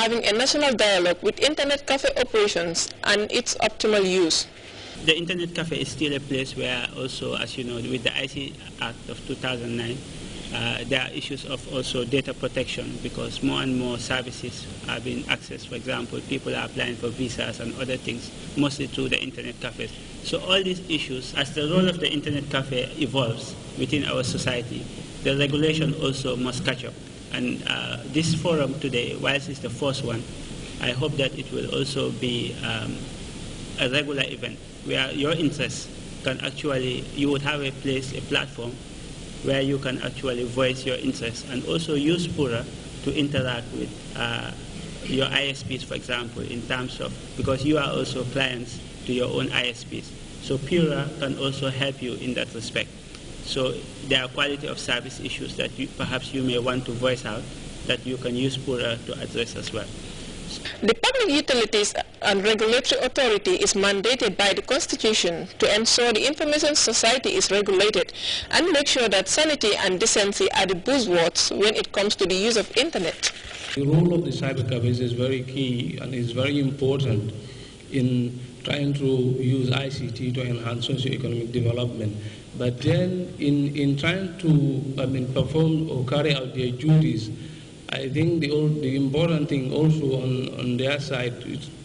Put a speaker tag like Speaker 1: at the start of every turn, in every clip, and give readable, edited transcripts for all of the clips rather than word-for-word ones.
Speaker 1: having a national dialogue with internet cafe operations and its optimal use.
Speaker 2: The internet cafe is still a place where also, as you know, with the IC Act of 2009, there are issues of also data protection because more and more services are being accessed. For example, people are applying for visas and other things, mostly through the internet cafes. So all these issues, as the role of the internet cafe evolves within our society, the regulation also must catch up. And this forum today, whilst it's the first one, I hope that it will also be a regular event where your interests can actually, you would have a place, a platform, where you can actually voice your interests and also use Pura to interact with your ISPs, for example, in terms of, because you are also clients to your own ISPs. So Pura can also help you in that respect. So there are quality of service issues that perhaps you may want to voice out that you can use Pura to address as well.
Speaker 1: The Public Utilities and Regulatory Authority is mandated by the Constitution to ensure the information society is regulated and make sure that sanity and decency are the buzzwords when it comes to the use of internet.
Speaker 3: The role of the cyber cafes is very key and is very important in trying to use ICT to enhance socio-economic development. But then in trying to perform or carry out their duties, I think the important thing also on their side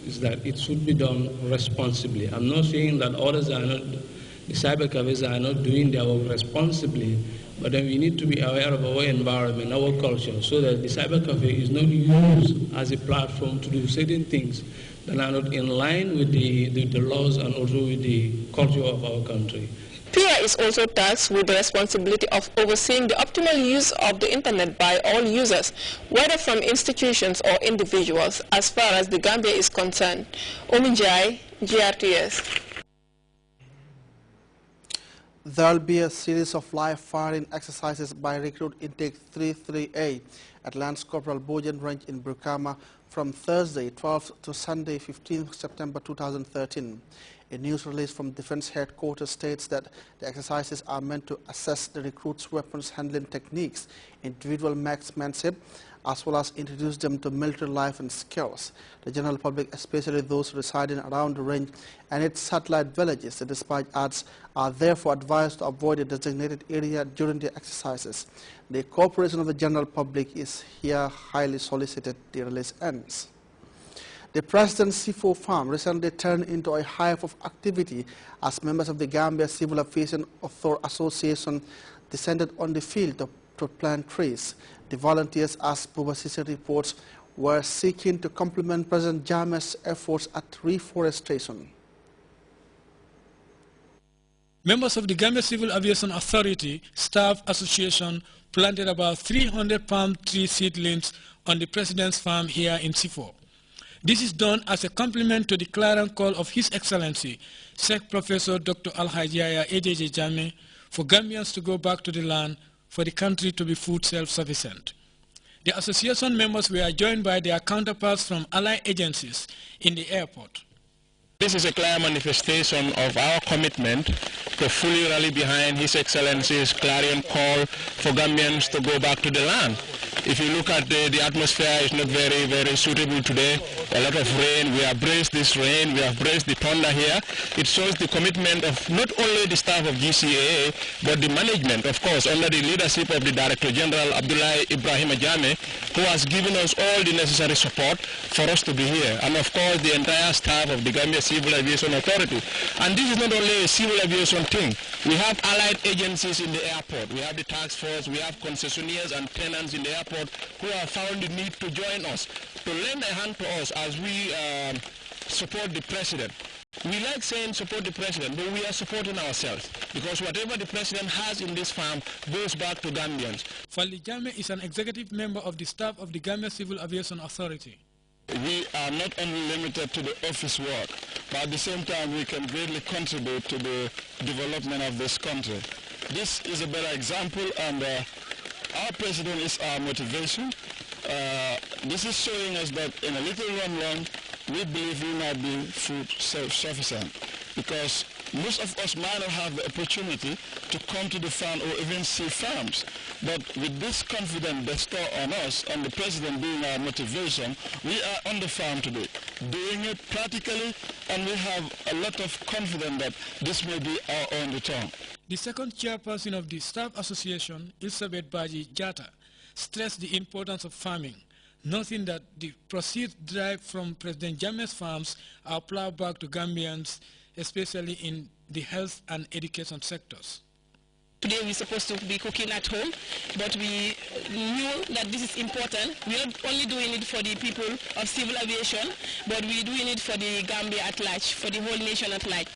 Speaker 3: is that it should be done responsibly. I'm not saying that others are not, the cyber cafes are not doing their work responsibly, but then we need to be aware of our environment, our culture, so that the cyber cafe is not used as a platform to do certain things that are not in line with the laws and also with the culture of our country.
Speaker 1: PIA is also tasked with the responsibility of overseeing the optimal use of the internet by all users, whether from institutions or individuals, as far as the Gambia is concerned. Ominjai, GRTS.
Speaker 4: There will be a series of live firing exercises by Recruit Intake 338 at Lance Corporal Bojan Range in Brukama from Thursday 12th to Sunday 15th September 2013. A news release from Defense Headquarters states that the exercises are meant to assess the recruits' weapons handling techniques, individual marksmanship, as well as introduce them to military life and skills. The general public, especially those residing around the range and its satellite villages, the dispatch adds, are therefore advised to avoid the designated area during the exercises. The cooperation of the general public is here highly solicited, the release ends. The President's C4 farm recently turned into a hive of activity as members of the Gambia Civil Aviation Association descended on the field to plant trees. The volunteers, as Bubasisi reports, were seeking to complement President Jammeh's efforts at reforestation.
Speaker 5: Members of the Gambia Civil Aviation Authority Staff Association planted about 300 palm tree seedlings on the President's farm here in C4. This is done as a complement to the clarion call of His Excellency, Sheikh Professor Dr. Al-Hajjaya AJJ Jammeh, for Gambians to go back to the land for the country to be food self-sufficient. The association members were joined by their counterparts from allied agencies in the airport.
Speaker 6: This is a clear manifestation of our commitment to fully rally behind His Excellency's clarion call for Gambians to go back to the land. If you look at the atmosphere, is not very, very suitable today. A lot of rain. We have braced this rain. We have braced the thunder here. It shows the commitment of not only the staff of GCAA, but the management, of course, under the leadership of the Director General Abdullah Ibrahim Jammeh, who has given us all the necessary support for us to be here. And of course, the entire staff of the Gambia Civil Aviation Authority. And this is not only a civil aviation thing. We have allied agencies in the airport. We have the task force. We have concessionaires and tenants in the airport who have found the need to join us, to lend a hand to us as we support the President. We like saying support the President, but we are supporting ourselves, because whatever the President has in this farm goes back to Gambians.
Speaker 5: Fali Jammeh is an executive member of the staff of the Gambia Civil Aviation Authority.
Speaker 6: We are not only limited to the office work, but at the same time we can greatly contribute to the development of this country. This is a better example, and our President is our motivation. This is showing us that in a little run, we believe we might be food self-sufficient, because
Speaker 7: most of us might not have the opportunity to come to the farm or even see farms. But with this confidence bestowed on us and the President being our motivation, we are on the farm today, doing it practically, and we have a lot of confidence that this may be our own return.
Speaker 5: The second chairperson of the Staff Association, Elizabeth Baji Jata, stressed the importance of farming, noting that the proceeds derived from President Jammeh's farms are plowed back to Gambians, especially in the health and education sectors.
Speaker 1: Today we're supposed to be cooking at home, but we knew that this is important. We're not only doing it for the people of civil aviation, but we're doing it for the Gambia at large, for the whole nation at large.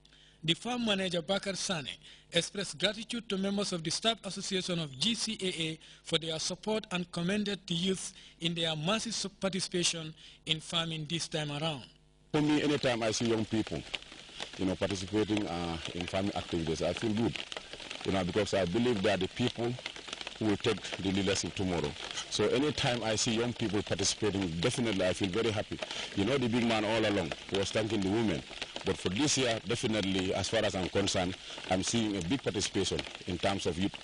Speaker 5: The farm manager, Bakar Sane, expressed gratitude to members of the Staff Association of GCAA for their support and commended the youth in their massive participation in farming this time around.
Speaker 8: For me, anytime I see young people, participating in farming activities, I feel good, because I believe they are the people who will take the leadership tomorrow. So anytime I see young people participating, definitely I feel very happy. The big man all along was thanking the women. But for this year, definitely, as far as I'm concerned, I'm seeing a big participation in terms of youth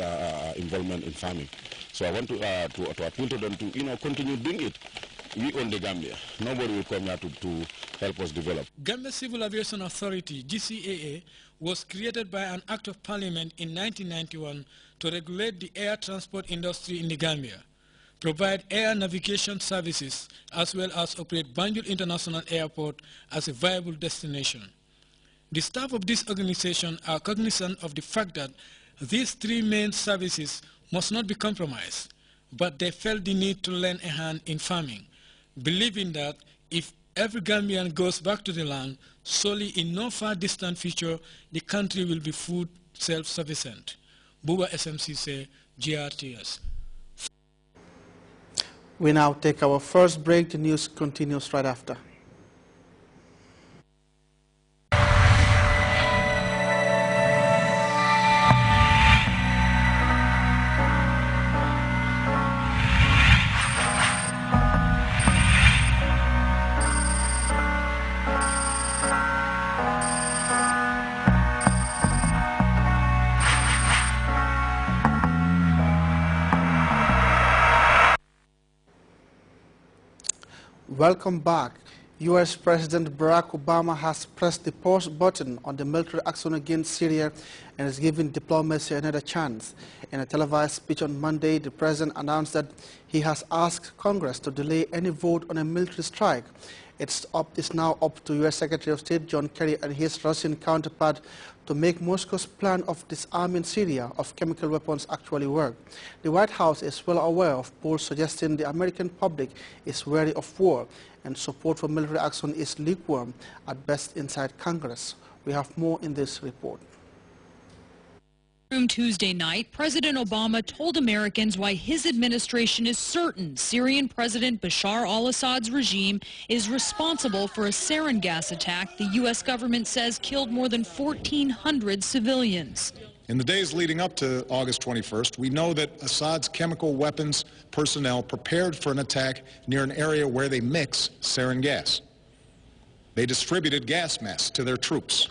Speaker 8: involvement in farming. So I want to appeal to them to continue doing it. We own the Gambia. Nobody will come here to help us develop.
Speaker 5: Gambia Civil Aviation Authority, GCAA, was created by an act of parliament in 1991 to regulate the air transport industry in the Gambia, provide air navigation services, as well as operate Banjul International Airport as a viable destination. The staff of this organization are cognizant of the fact that these three main services must not be compromised, but they felt the need to lend a hand in farming, believing that if every Gambian goes back to the land, solely in no far distant future, the country will be food self-sufficient. Buba SMCC, GRTS.
Speaker 4: We now take our first break. The news continues right after. Welcome back. U.S. President Barack Obama has pressed the pause button on the military action against Syria and is giving diplomacy another chance. In a televised speech on Monday, the president announced that he has asked Congress to delay any vote on a military strike. It's now up to U.S. Secretary of State John Kerry and his Russian counterpart to make Moscow's plan of disarming Syria of chemical weapons actually work. The White House is well aware of polls suggesting the American public is wary of war and support for military action is lukewarm at best inside Congress. We have more in this report.
Speaker 9: Tuesday night, President Obama told Americans why his administration is certain Syrian President Bashar al-Assad's regime is responsible for a sarin gas attack the U.S. government says killed more than 1,400 civilians.
Speaker 10: In the days leading up to August 21st, we know that Assad's chemical weapons personnel prepared for an attack near an area where they mix sarin gas. They distributed gas masks to their troops.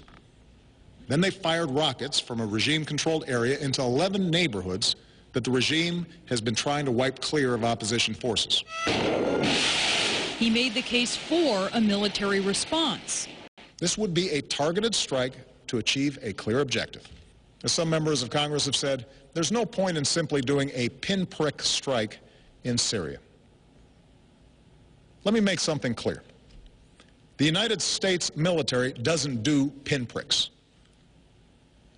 Speaker 10: Then they fired rockets from a regime-controlled area into 11 neighborhoods that the regime has been trying to wipe clear of opposition forces.
Speaker 9: He made the case for a military response.
Speaker 10: This would be a targeted strike to achieve a clear objective. As some members of Congress have said, there's no point in simply doing a pinprick strike in Syria. Let me make something clear. The United States military doesn't do pinpricks.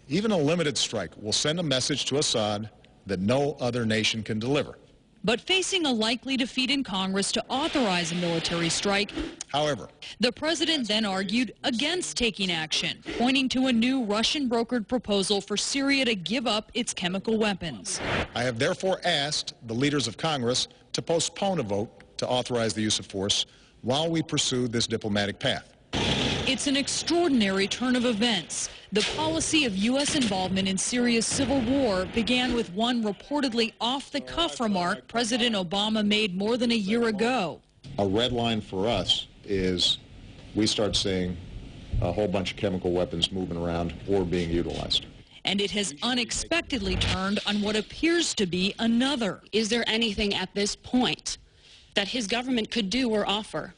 Speaker 10: Even a limited strike will send a message to Assad that no other nation can deliver.
Speaker 9: But facing a likely defeat in Congress to authorize a military strike,
Speaker 10: however,
Speaker 9: the president then argued against taking action, pointing to a new Russian-brokered proposal for Syria to give up its chemical weapons.
Speaker 10: I have therefore asked the leaders of Congress to postpone a vote to authorize the use of force while we pursue this diplomatic path.
Speaker 9: It's an extraordinary turn of events. The policy of U.S. involvement in Syria's civil war began with one reportedly off-the-cuff remark President Obama made more than a year ago.
Speaker 10: A red line for us is we start saying a whole bunch of chemical weapons moving around or being utilized.
Speaker 9: And it has unexpectedly turned on what appears to be another.
Speaker 11: Is there anything at this point that his government could do or offer